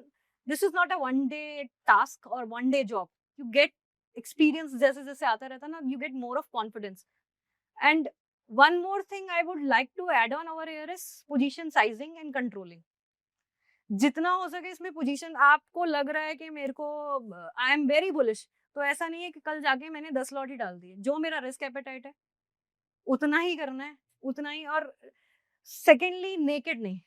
this is not a one day task और one day job. You get experience जैसे जैसे आता रहता ना, you get more of confidence. And one more thing I would like to add on over here is position sizing and controlling. जितना हो सके इसमें पोजीशन, आपको लग रहा है कि मेरे को आई एम वेरी बुलिश, तो ऐसा नहीं है कि कल जाके मैंने 10 लॉट ही डाल दिए। जो मेरा रिस्क एपेटाइट है उतना ही करना है, उतना ही। और सेकेंडली नेकेड नहीं,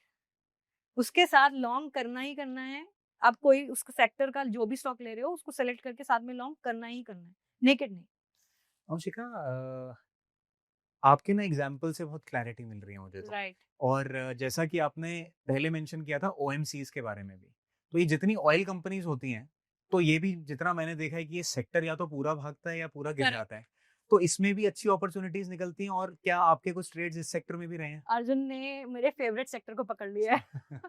उसके साथ लॉन्ग करना ही करना है। आप कोई उस सेक्टर का जो भी स्टॉक ले रहे हो उसको सेलेक्ट करके साथ में लॉन्ग करना ही करना है, नेकेड नहीं। अंशिका, आपके ना एग्जाम्पल से बहुत क्लैरिटी मिल रही है मुझे तो। राइट, और जैसा कि आपने पहले मेंशन किया था ओएमसीज के बारे में भी, तो ये जितनी ऑयल कंपनीज होती हैं, तो ये भी जितना मैंने देखा है कि ये सेक्टर या तो पूरा भागता है या पूरा गिर करेक्ट। जाता है। तो इसमें भी अच्छी अपॉर्चुनिटीज निकलती हैं, और क्या आपके कुछ ट्रेड्स इस सेक्टर में भी रहे हैं? अर्जुन ने मेरे फेवरेट सेक्टर को पकड़ लिया है।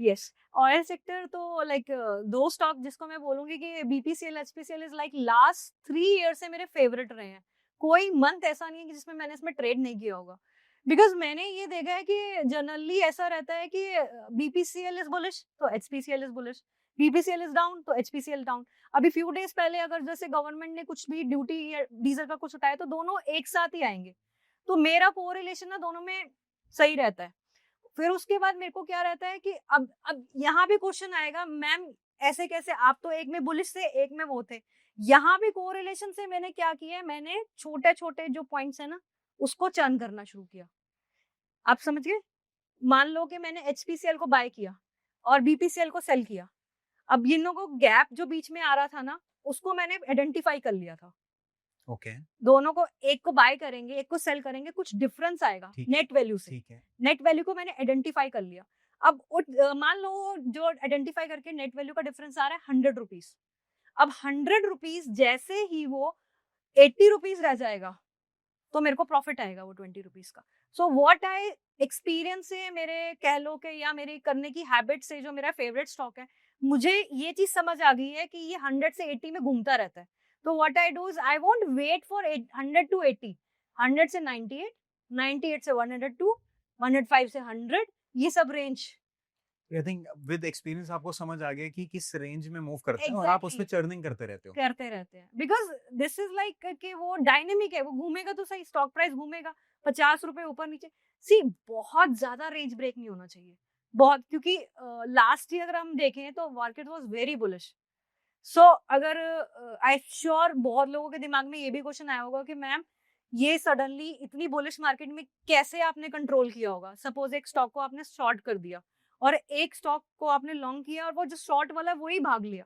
यस, ऑयल सेक्टर तो लाइक दो स्टॉक जिसको मैं बोलूंगी कि BPCL HPCL is like last 3 year से मेरे फेवरेट रहे हैं। कोई मंथ ऐसा नहीं है कि जिसमें मैंने इसमें ट्रेड नहीं किया होगा। बिकॉज मैंने ये देखा है कि जनरली ऐसा रहता है कि बीपीसीएल इज बुलिश तो HPCL is bullish, BPCL is down तो एचपीसीएल डाउन। अभी फ्यू डेज पहले अगर जैसे गवर्नमेंट ने कुछ भी ड्यूटी या डीजल का कुछ उठाया तो दोनों एक साथ ही आएंगे। तो मेरा कोरिलेशन ना दोनों में सही रहता है। फिर उसके बाद मेरे को क्या रहता है कि अब यहाँ भी क्वेश्चन आएगा, मैम ऐसे कैसे, आप तो एक में बुलिश थे एक में वो थे। यहाँ भी कोरिलेशन से मैंने क्या किया है, मैंने छोटे छोटे जो पॉइंट्स है ना उसको चर्न करना शुरू किया। आप समझ गए? मान लो कि मैंने एचपीसीएल को बाय किया और बीपीसीएल को सेल किया। अब इन लोगों को गैप जो बीच में आ रहा था ना उसको मैंने आइडेंटिफाई कर लिया था। ओके। दोनों को, एक को बाय करेंगे एक को सेल करेंगे, कुछ डिफरेंस आएगा ठीक, नेट वैल्यू से। ठीक है। नेट वैल्यू को मैंने आइडेंटिफाई कर लिया। अब मान लो जो आइडेंटिफाई करके नेट वैल्यू का डिफरेंस आ रहा है 100 रुपीज। अब 100 रुपीज जैसे ही वो 80 रुपीज रह जाएगा तो मेरे को प्रॉफिट आएगा वो 20 रुपीज का। सो व्हाट आई एक्सपीरियंस से, मेरे कह लो के या मेरे करने की हैबिट से, जो मेरा फेवरेट स्टॉक है, मुझे ये चीज समझ आ गई है कि ये 100 से 80 में घूमता रहता है। तो what I do is I won't wait for 100 to 80, 100 से 98, 98 से 102, 105 से 100, ये सब range. I think with experience आपको समझ आ गया कि किस रेंज में मूव करते हैं, और आप उसमें चर्निंग करते रहते हो। करते रहते हैं बिकॉज दिस इज लाइक कि वो डायनेमिक है, वो घूमेगा तो सही, स्टॉक प्राइस घूमेगा 50 रुपए ऊपर नीचे। सी, बहुत ज्यादा रेंज ब्रेक नहीं होना चाहिए, बहुत, क्योंकि लास्ट ईयर अगर हम देखें तो मार्केट वाज वेरी बुलिश। सो अगर आई श्योर बहुत लोगों के दिमाग में ये भी क्वेश्चन आया होगा कि मैम ये सडनली इतनी बुलिश मार्केट में कैसे आपने कंट्रोल किया होगा? सपोज एक स्टॉक को आपने शॉर्ट कर दिया और एक स्टॉक को आपने लॉन्ग किया और वो जो शॉर्ट वाला है वही भाग लिया।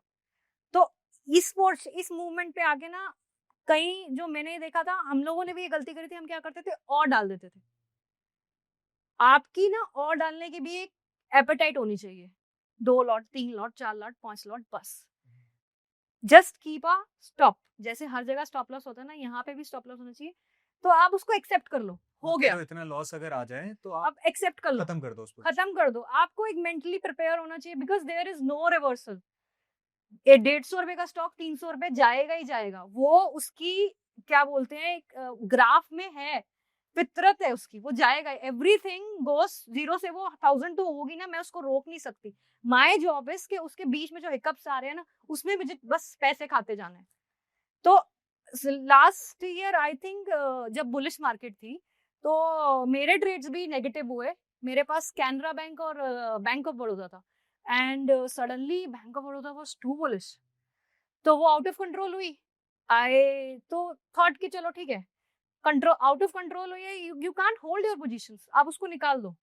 तो इस मूवमेंट पे आके ना कई जो मैंने देखा था, हम लोगों ने भी ये गलती करी थी, हम क्या करते थे और डाल देते थे। आपकी ना और डालने की भी एक एपेटाइट होनी चाहिए, 2 लॉट 3 लॉट 4 लॉट 5 लॉट बस। जस्ट कीप अ स्टॉप, जैसे हर जगह स्टॉप लॉस होता है ना, यहाँ पे भी स्टॉप लॉस होना चाहिए। तो आप उसको एक्सेप्ट कर लो, हो गया, इतना लॉस अगर आ जाए तो आप एक्सेप्ट कर लो, खत्म कर दो उसको। खत्म कर दो। आपको एक मेंटली प्रिपेयर होना चाहिए, because there is no reversal. ये 150 रुपए का स्टॉक 300 रुपए जाएगा ही जाएगा, वो उसकी क्या बोलते हैं ग्राफ में है, फितरत है उसकी, वो जाएगा। एवरीथिंग गोस जीरो से वो 1000 तो होगी ना, मैं उसको रोक नहीं सकती। माय जॉब इज कि उसके बीच में जो हिकअप्स आ रहे हैं ना, उसमें मुझे बस पैसे खाते जाना है। तो लास्ट ईयर आई थिंक जब बुलिश मार्केट थी तो मेरे ट्रेड्स भी नेगेटिव हुए। मेरे पास कैनरा बैंक और बैंक ऑफ बड़ौदा था, and suddenly bank of Baroda was too bullish, तो वो आउट ऑफ कंट्रोल हुई। आई तो थॉट कि चलो ठीक है, कंट्रोल आउट ऑफ कंट्रोल हुई है, you can't hold your positions, आप उसको निकाल दो,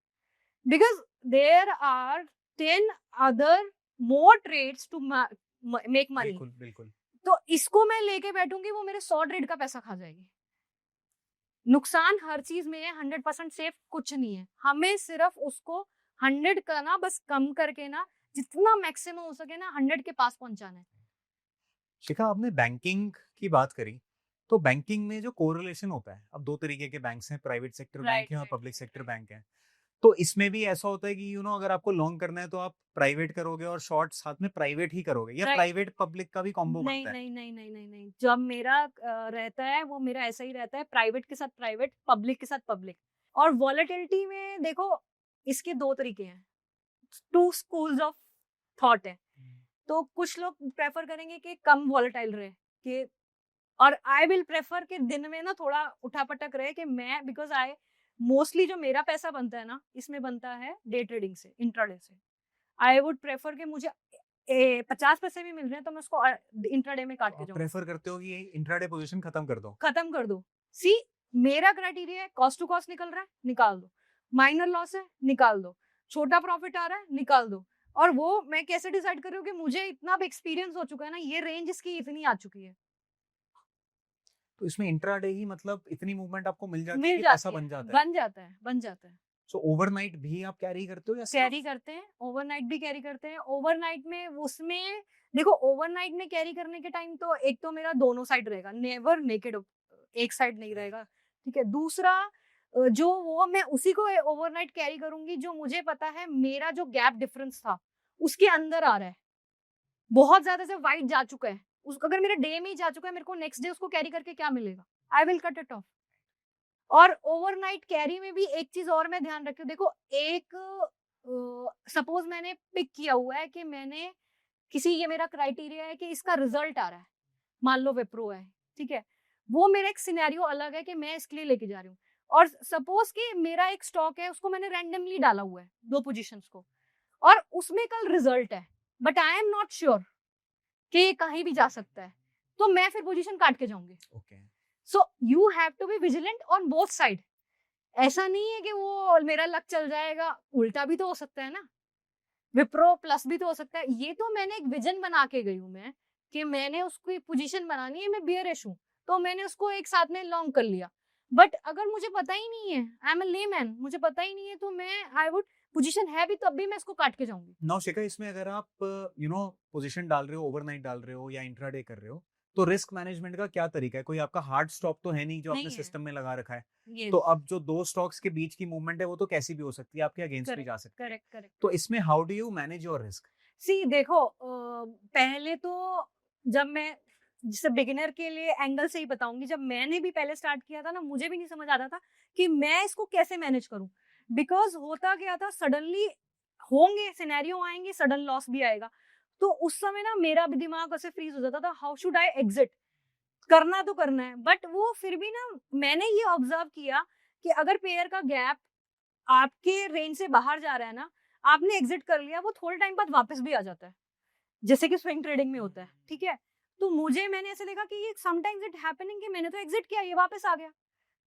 because there are 10 other more trades to make money. बिल्कुल बिल्कुल। तो इसको मैं लेके बैठूंगी, वो मेरे 100 ट्रेड का पैसा खा जाएगी। नुकसान हर चीज में है, 100% सेफ कुछ नहीं है। हमें सिर्फ उसको 100 का ना बस कम करके ना जितना मैक्सिमम हो सके ना 100 के पास पहुंचाना है। शिखा, आपने बैंकिंग की बात करी, तो बैंकिंग में जो कोरिलेशन होता है, अब 2 तरीके के बैंक्स हैं, प्राइवेट सेक्टर बैंक है और पब्लिक सेक्टर बैंक है। तो इसमें भी ऐसा होता है कि अगर आपको लॉन्ग करना है तो आप प्राइवेट करोगे और शॉर्ट साथ में प्राइवेट ही करोगे, या प्राइवेट पब्लिक का भी कॉम्बो नहीं बनता है? नहीं नहीं नहीं नहीं नहीं, जब मेरा रहता है वो मेरा ऐसा ही रहता है, प्राइवेट के साथ प्राइवेट, पब्लिक के साथ पब्लिक। और वॉलेटिलिटी में देखो, इसके 2 तरीके हैं, 2 स्कूल्स ऑफ थॉट है। तो कुछ लोग प्रेफर करेंगे कि कम वॉलेटाइल रहे, कि और आई विल प्रेफर कि दिन में ना थोड़ा उठापटक रहे, कि मैं बिकॉज आई मोस्टली जो मेरा पैसा बनता है ना, इसमें बनता है डे ट्रेडिंग से, इंट्राडे से। आई वुड प्रेफर कि मुझे 50 पैसे भी मिल रहे हैं तो मैं उसको इंट्राडे में काट के जाऊँ। प्रेफर करते हो कि इंट्राडे पोजीशन खत्म कर दो? खत्म कर दो। सी, मेरा क्राइटेरिया है, कॉस्ट टू कॉस्ट निकल रहा है निकाल दो, माइनर लॉस है निकाल दो, छोटा प्रॉफिट आ रहा है निकाल दो। और वो मैं कैसे डिसाइड कर रही हूँ कि मुझे इतना एक्सपीरियंस हो चुका है ना, ये रेंज इसकी इतनी आ चुकी है। तो इसमें इंट्राडे ही मतलब इतनी मूवमेंट आपको मिल जाती है मिल कि जाती पैसा है, बन जाता है? बन जाता है, बन जाता है। सो ओवरनाइट भी आप कैरी करते हो या कैरी करते हैं, ओवरनाइट भी कैरी करते हैं। ओवरनाइट में उसमें देखो, ओवरनाइट में कैरी करने के टाइम तो एक तो मेरा दोनों साइड रहेगा, नेवर नेकेड, एक साइड नहीं रहेगा, ठीक है। दूसरा जो वो मैं उसी को ओवरनाइट कैरी करूंगी जो मुझे पता है मेरा जो गैप डिफरेंस था उसके अंदर आ रहा है, बहुत ज्यादा से वाइट जा चुका है, उसको अगर मेरा डे में ही जा चुका है, मेरे को नेक्स्ट डे उसको कैरी करके क्या मिलेगा? I will cut it of. और ओवरनाइट कैरी में भी एक चीज और मैं ध्यान रखती हूँ, देखो एक सपोज मैंने पिक किया हुआ है कि मैंने किसी, ये मेरा क्राइटेरिया है कि इसका रिजल्ट आ रहा है, मान लो विप्रो है, ठीक है, वो मेरा एक सिनेरियो अलग है कि मैं इसके लिए लेके जा रही हूँ। और सपोज कि मेरा एक स्टॉक है, उसको मैंने रैंडमली डाला हुआ है 2 पोजीशंस को, और उसमें कल रिजल्ट है, but I am not sure कि ये कहीं भी जा सकता है, तो मैं फिर पोजीशन काट के जाऊंगी। Okay. So you have to be vigilant on both side. ऐसा नहीं है कि वो मेरा लक चल जाएगा, उल्टा भी तो हो सकता है ना, विप्रो प्लस भी तो हो सकता है। ये तो मैंने एक विजन बना के गई हूँ मैं, कि मैंने उसकी पोजीशन बनानी है, मैं बियरिश हूँ तो मैंने उसको एक साथ में लॉन्ग कर लिया। बट अगर मुझे पता ही नहीं है, आई एम अ लेमैन, मुझे पता ही नहीं है, तो मैं आई वुड, पोजीशन है भी तब भी मैं इसको काट के जाऊंगी। नाउ शिखा, इसमें अगर आप पोजीशन डाल रहे हो, ओवरनाइट डाल रहे हो या इंट्राडे कर रहे हो, तो रिस्क मैनेजमेंट का क्या तरीका है? कोई आपका हार्ड स्टॉप तो है नहीं जो आपने सिस्टम में लगा रखा है? तो अब जो 2 स्टॉक्स के बीच की मूवमेंट है वो तो कैसी भी हो सकती है, आपके अगेंस्ट भी जा सकती है। Correct correct. तो इसमें how do you manage your risk? See देखो, पहले तो जब मैं, जैसे बिगिनर के लिए एंगल से ही बताऊंगी, जब मैंने भी पहले स्टार्ट किया था ना, मुझे भी नहीं समझ आता था कि मैं इसको कैसे मैनेज करूं, बिकॉज होता क्या था, सडनली होंगे सिनेरियो आएंगे, सडन लॉस भी आएगा, तो उस समय ना मेरा भी दिमाग ऐसे फ्रीज हो जाता था, हाउ शुड आई एग्जिट, करना तो करना है। बट वो फिर भी ना, मैंने ये ऑब्जर्व किया कि अगर पेयर का गैप आपके रेंज से बाहर जा रहा है ना, आपने एग्जिट कर लिया, वो थोड़े टाइम बाद वापस भी आ जाता है, जैसे कि स्विंग ट्रेडिंग में होता है, ठीक है। तो मैंने ऐसे देखा कि ये समटाइम्स इट हैपनिंग कि मैंने तो एग्जिट किया, ये वापस आ गया,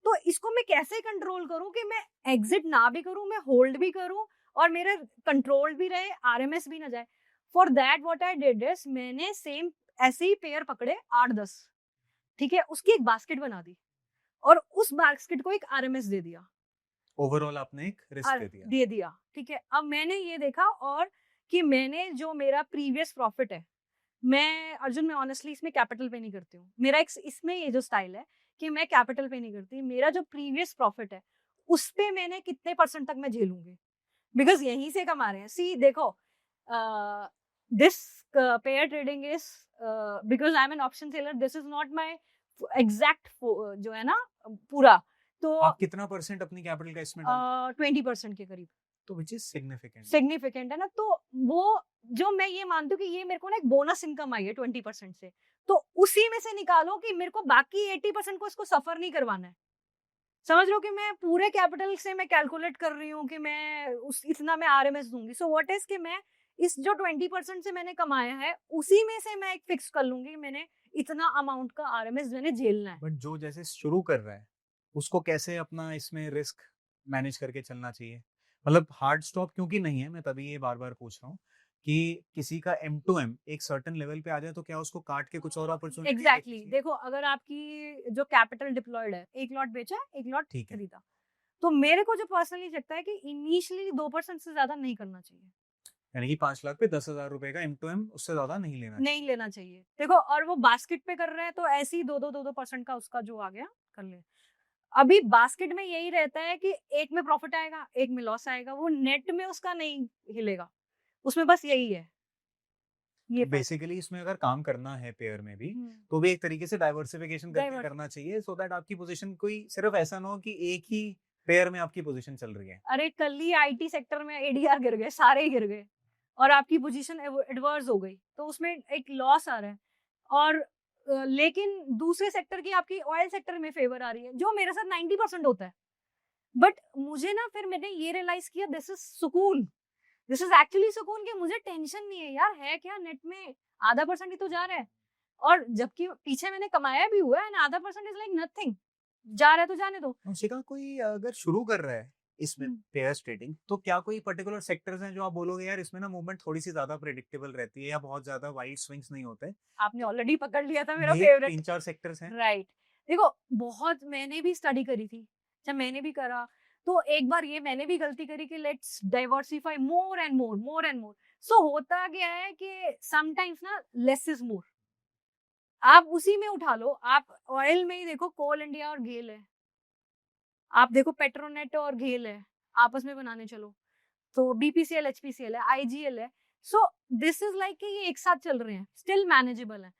तो इसको मैं कैसे कंट्रोल करूं कि मैं एग्जिट ना भी करूं, मैं होल्ड भी करूं और मेरा कंट्रोल भी रहे, आरएमएस भी ना जाए। For that what I did is मैंने सेम ऐसे ही पेयर पकड़े 8-10, ठीक है, उसकी एक बास्केट बना दी और उस बास्केट को एक आरएमएस दे दिया, ओवरऑल आपने एक रिस्क दे दिया। दे दिया, ठीक है। अब मैंने ये देखा और कि मैंने जो मेरा प्रीवियस प्रॉफिट है, मैं अर्जुन मैं ऑनेस्टली इसमें कैपिटल पे नहीं करती हूँ। मेरा एक इसमें ये जो स्टाइल है कि मैं कैपिटल पे नहीं करती, मेरा जो प्रीवियस प्रॉफिट है उस पे मैंने कितने % तक मैं झेलूंगी, बिकॉज यहीं से कमा रहे हैं। सी देखो, this pair trading is because I am an option seller, this is not my exact जो है ना पूरा, तो आप कितना % अपनी कैपिटल का इसमें डालते 20% के करीब, तो विच इज सिग्निफिकेंट। सिग्निफिकेंट है ना। तो वो जो मैं ये मानती हूँ कि ये मेरे को ना एक बोनस इनकम आई है 20% से, तो उसी में से निकालो कि मेरे को बाकी 80% को इसको सफर नहीं करवाना है। समझ लो कि मैं पूरे कैपिटल से मैं कैलकुलेट कर रही हूँ कि मैं उस इतना मैं आरएमएस दूंगी। सो व्हाट इज कि मैं इस जो 20% से मैंने कमाया है उसी में से मैं एक फिक्स कर लूंगी मैंने इतना अमाउंट का आरएमएस मैंने झेलना है। बट जो जैसे शुरू कर रहा है उसको कैसे अपना इसमें रिस्क मैनेज करके चलना चाहिए, मतलब हार्ड स्टॉप क्योंकि नहीं है, मैं तभी ये बार बार पूछ रहा हूँ कि किसी का M2M एक सर्टेन लेवल पे आ जाए तो क्या उसको काट के कुछ और अपॉर्चुनिटी एग्जैक्टली देखो, अगर आपकी जो कैपिटल डिप्लॉयड है, एक लॉट बेचा, एक लॉट ठीक है। खरीदा, तो मेरे को जो पर्सनली लगता है कि इनिशियली 2% से ज्यादा नहीं करना चाहिए, यानी कि 5 लाख पे 10,000 रुपए का M2M उससे ज्यादा नहीं लेना नहीं लेना चाहिए। देखो, और वो बास्केट पे कर रहे हैं तो ऐसे ही 2-2% का उसका जो आ गया कर ले। अभी बास्केट में यही रहता है कि एक में प्रॉफिट आएगा, एक में लॉस आएगा, वो नेट में उसका नहीं हिलेगा, उसमें बस यही है। ये फर्क है। बेसिकली इसमें अगर काम करना है पेयर में भी हम्म, तो भी एक तरीके से डाइवर्सिफिकेशन करके Divert- करना चाहिए, सो दैट आपकी पोजीशन कोई सिर्फ ऐसा ना हो कि एक ही पेयर में आपकी पोजीशन चल रही है। अरे कल ही आईटी सेक्टर में एडीआर गिर गए, सारे ही गिर गए और आपकी पोजीशन एडवर्स हो गई, तो उसमें एक लॉस आ रहा है। और लेकिन दूसरे सेक्टर की आपकी ऑयल सेक्टर में फेवर आ रही है, जो मेरे साथ 90% होता है। बट मुझे ना फिर मैंने ये रियलाइज किया, दिस इज सुकून, दिस इज एक्चुअली सुकून, कि मुझे टेंशन नहीं है यार, है क्या नेट में आधा % ही तो जा रहा है, और जबकि पीछे मैंने कमाया भी हुआ है एंड आधा % इज लाइक नथिंग, जा रहा है तो जाने दो। शिखा, कोई अगर शुरू कर रहा है इसमें पेयर्स ट्रेडिंग तो क्या कोई पर्टिकुलर सेक्टर्स हैं जो आप बोलोगे यार इसमें ना मूवमेंट थोड़ी सी ज्यादा प्रेडिक्टेबल रहती है या बहुत ज्यादा वाइड स्विंग्स नहीं होते? आपने ऑलरेडी पकड़ लिया था मेरा ये फेवरेट। 3-4 सेक्टर्स हैं। राइट, देखो बहुत मैंने भी स्टडी करी थी, जब मैंने भी करा तो एक बार ये मैंने भी गलती करी कि let's diversify more and more, more and more. So होता क्या है कि समटाइम्स ना लेस इज मोर, आप उसी में उठा लो। आप ऑयल में ही देखो, कोल इंडिया और गेल है, आप देखो पेट्रोनेट और गेल है, आपस में बनाने चलो तो बीपीसीएल एचपीसीएल है, आईजीएल है। सो दिस इज लाइक कि ये एक साथ चल रहे हैं, स्टिल मैनेजेबल है।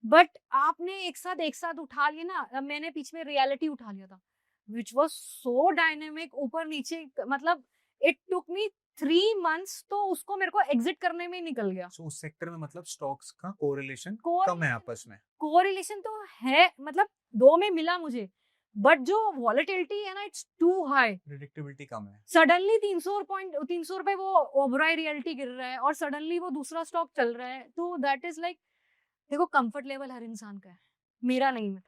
बट आपने एक साथ उठा लिया ना, अब मैंने बीच में रियलिटी उठा लिया था विच वॉज सो डायनेमिक, ऊपर नीचे, मतलब इट टुक मी 3 months, तो उसको मेरे को एग्जिट करने में ही निकल गया। सो उस सेक्टर में मतलब स्टॉक्स का कोरिलेशन Core- कम है आपस में। कोरिलेशन तो है, मतलब दो में मिला मुझे, बट जो वॉलेटिलिटी है ना, इट्स टू हाई, प्रेडिक्टेबिलिटी कम है। सडनली 300 रुपए वो ओबराय रियलिटी गिर रहा है और सडनली वो दूसरा स्टॉक चल रहा है, तो दैट इज लाइक, देखो कंफर्ट लेवल हर इंसान का है, मेरा नहीं था।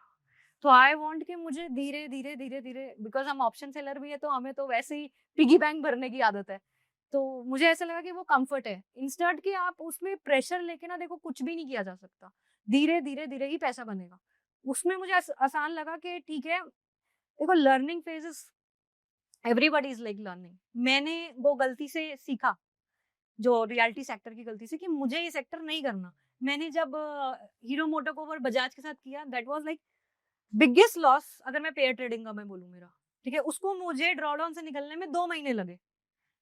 तो आई वांट कि मुझे धीरे धीरे धीरे धीरे, बिकॉज हम ऑप्शन सेलर भी है तो हमें तो वैसे ही पिगी बैंक भरने की आदत है, तो मुझे ऐसा लगा कि वो कंफर्ट है, इंस्टेंट कि आप उसमें प्रेशर लेके ना, देखो कुछ भी नहीं किया जा सकता, धीरे धीरे धीरे ही पैसा बनेगा। उसमें मुझे आसान लगा कि ठीक है, देखो learning phase is, everybody is like learning. मैंने वो गलती से सीखा, जो रियलिटी सेक्टर की गलती से, कि मुझे ये सेक्टर नहीं करना। मैंने जब हीरो मोटोकॉर्प और बजाज के साथ किया, that was like biggest loss, अगर मैं पेयर ट्रेडिंग का मैं बोलूँ मेरा, ठीक है, उसको मुझे ड्रॉडाउन से निकलने में 2 महीने लगे,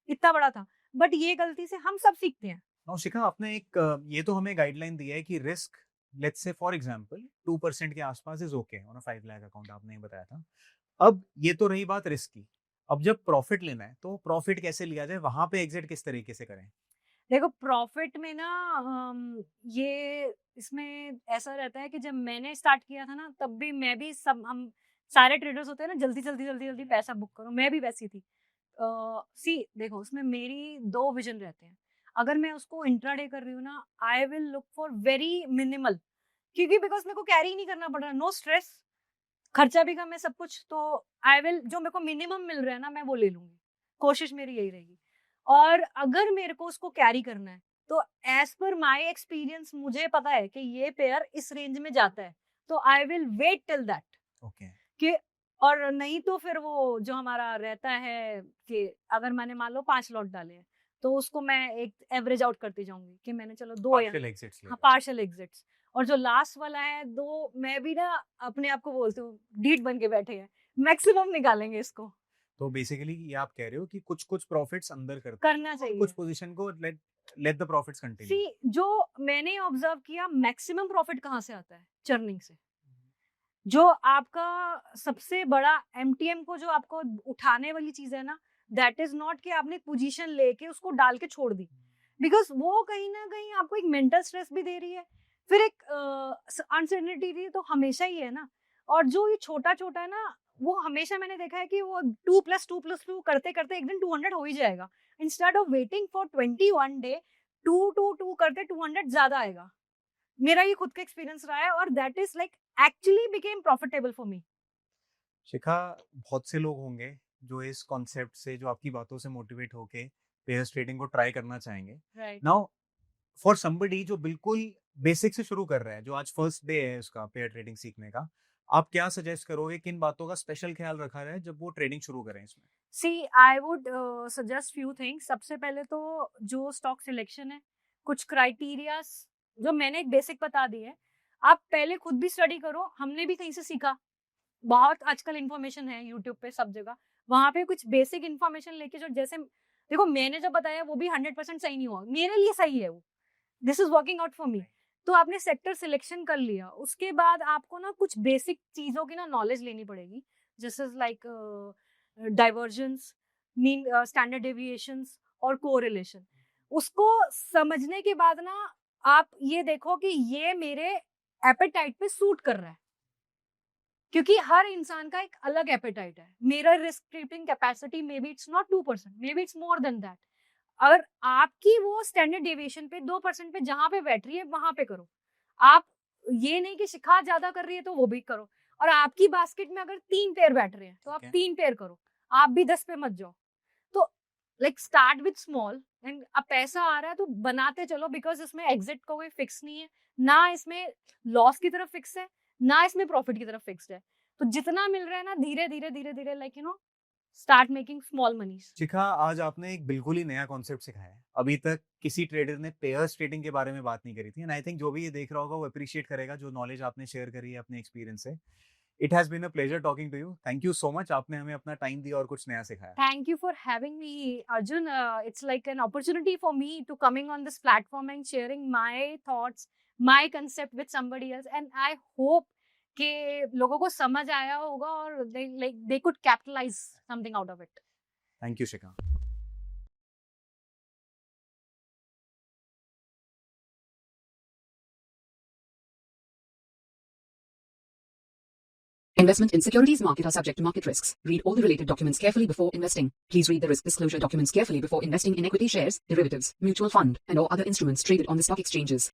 इतना बड़ा था। बट ये गलती से हम सब सीखते हैं। नाउ शिखा, आपने एक ये तो हमें गाइडलाइन दिया है कि risk let's say for example 2% के आसपास is okay on a 5 lakh account, आपने बताया था। अब ये तो रही बात रिस्क की, अब जब प्रॉफिट लेना है तो प्रॉफिट कैसे लिया जाए, वहां पे एग्जिट किस तरीके से करें? देखो प्रॉफिट में ना, ये इसमें ऐसा रहता है कि जब मैंने स्टार्ट किया था ना, तब भी मैं भी, सब हम सारे ट्रेडर्स होते हैं ना, जल्दी जल्दी जल्दी जल्दी पैसा बुक करो, मैं भी वैसी थी। सी देखो, उसमें मेरी 2 विजन रहते हैं। अगर मैं उसको इंट्राडे कर रही हूँ ना, I will look for very minimal, क्योंकि बिकॉज मेरे को कैरी नहीं करना पड़ रहा, नो स्ट्रेस, खर्चा भी कम है सब कुछ, तो आई विल, जो मेरे को मिनिमम मिल रहा है ना मैं वो ले लूंगी, कोशिश मेरी यही रहेगी। और अगर मेरे को उसको कैरी करना है तो एज पर माई एक्सपीरियंस मुझे पता है कि ये पेयर इस रेंज में जाता है, तो I will wait till that okay कि, और नहीं तो फिर वो जो हमारा रहता है कि अगर मैंने मान लो 5 लॉट डाले हैं तो उसको मैं एक एवरेज आउट करती जाऊंगी कि मैंने चलो 2 या पार्शियल एग्जिट्स हाँ पार्शियल एग्जिट्स, और जो लास्ट वाला है 2 मैं भी ना अपने आप को बोलती हूँ डीट बन के बैठे हैं, मैक्सिमम निकालेंगे इसको। तो बेसिकली ये आप कह रहे हो कि कुछ कुछ प्रॉफिट्स अंदर करना कुछ चाहिए। पोजीशन को लेट द प्रॉफिट्स कंटिन्यू। सी जो मैंने ऑब्जर्व किया, मैक्सिमम प्रॉफिट कहाँ से आता है? चर्निंग से। जो आपका सबसे बड़ा एमटीएम को जो आपको उठाने वाली चीज है ना, दैट इज नॉट कि आपने पोजीशन लेके उसको डाल के छोड़ दी, बिकॉज वो कहीं ना कहीं आपको एक मेंटल स्ट्रेस भी दे रही है, फिर एक अनसर्टेनिटी तो हमेशा ही है ना। और जो ये छोटा छोटा है ना, वो हमेशा मैंने देखा है कि वो 2+2+2 करते करते एक दिन 200 हो ही जाएगा। Instead of waiting for 21 day, 2 करते 200 ज्यादा आएगा। मेरा ये खुद का एक्सपीरियंस रहा है, और that is like actually became profitable for me. Shikha, बहुत से लोग होंगे जो इस कॉन्सेप्ट से, जो आपकी बातों से मोटिवेट होके पेयर्स ट्रेडिंग को ट्राई करना चाहेंगे। राइट। नाउ फॉर समबडी जो बिल्कुल बेसिक से शुरू कर रहा है, जो आज फर्स्ट डे है उसका पेयर ट्रेडिंग सीखने का, आप क्या सजेस्ट करोगे, किन बातों का स्पेशल ख्याल रखा जाए जब वो ट्रेडिंग शुरू करें इसमें? See I would suggest few things. सबसे पहले तो जो स्टॉक सिलेक्शन है, कुछ क्राइटेरियाज जो मैंने एक बेसिक बता दी है, आप पहले खुद भी स्टडी करो। हमने भी कहीं से सीखा, बहुत आजकल इन्फॉर्मेशन है यूट्यूब पे सब जगह, वहां पे कुछ बेसिक इन्फॉर्मेशन लेके, जो जैसे देखो मैंने जो बताया वो भी 100% सही नहीं हुआ, मेरे लिए सही है वो, this is working out for me. तो आपने सेक्टर सिलेक्शन कर लिया, उसके बाद आपको ना कुछ बेसिक चीजों की ना नॉलेज लेनी पड़ेगी, जैसे like divergence, mean standard deviations और कोरिलेशन। उसको समझने के बाद ना आप ये देखो कि ये मेरे एपेटाइट पे सूट कर रहा है, क्योंकि हर इंसान का एक अलग एपेटाइट है। मेरा risk taking capacity may be it's not 2%, may be it's more than that. अगर आपकी वो स्टैंडर्ड डेविएशन पे 2% पे जहां पे बैठ रही है वहां पे करो। आप ये नहीं कि शिखा ज्यादा कर रही है तो वो भी करो, और आपकी बास्केट में अगर 3 पेयर बैठ रहे हैं तो आप 3 पेयर करो, आप भी 10 पे मत जाओ। तो like start with small, and अब पैसा आ रहा है तो बनाते चलो, बिकॉज इसमें एग्जिट का कोई फिक्स नहीं है, ना इसमें लॉस की तरफ फिक्स है, ना इसमें प्रॉफिट की तरफ फिक्स्ड है। तो जितना मिल रहा है ना, धीरे धीरे धीरे धीरे लाइक स्टार्ट मेकिंग स्मॉल मनीज। शिखा, आज आपने एक बिल्कुल ही नया कॉन्सेप्ट सिखाया है। अभी तक किसी ट्रेडर ने पेयर्स ट्रेडिंग के बारे में बात नहीं करी थी, एंड आई थिंक जो भी ये देख रहा होगा वो अप्रिशिएट करेगा, जो नॉलेज आपने शेयर करी है अपने एक्सपीरियंस से। It has been a pleasure talking to you. Thank you so much, आपने हमें अपना टाइम दिया और कुछ नया सिखाया। Thank you for having me, Arjun. It's like an opportunity for me to coming on this platform and sharing my thoughts, my concept with somebody else. And I hope कि लोगों को समझ आया होगा और they could capitalize something out of it. Thank you Shikha. Investment in securities market are subject to market risks. Read all the related documents carefully before investing. Please read the risk disclosure documents carefully before investing in equity shares, derivatives, mutual fund, and or other instruments traded on the stock exchanges.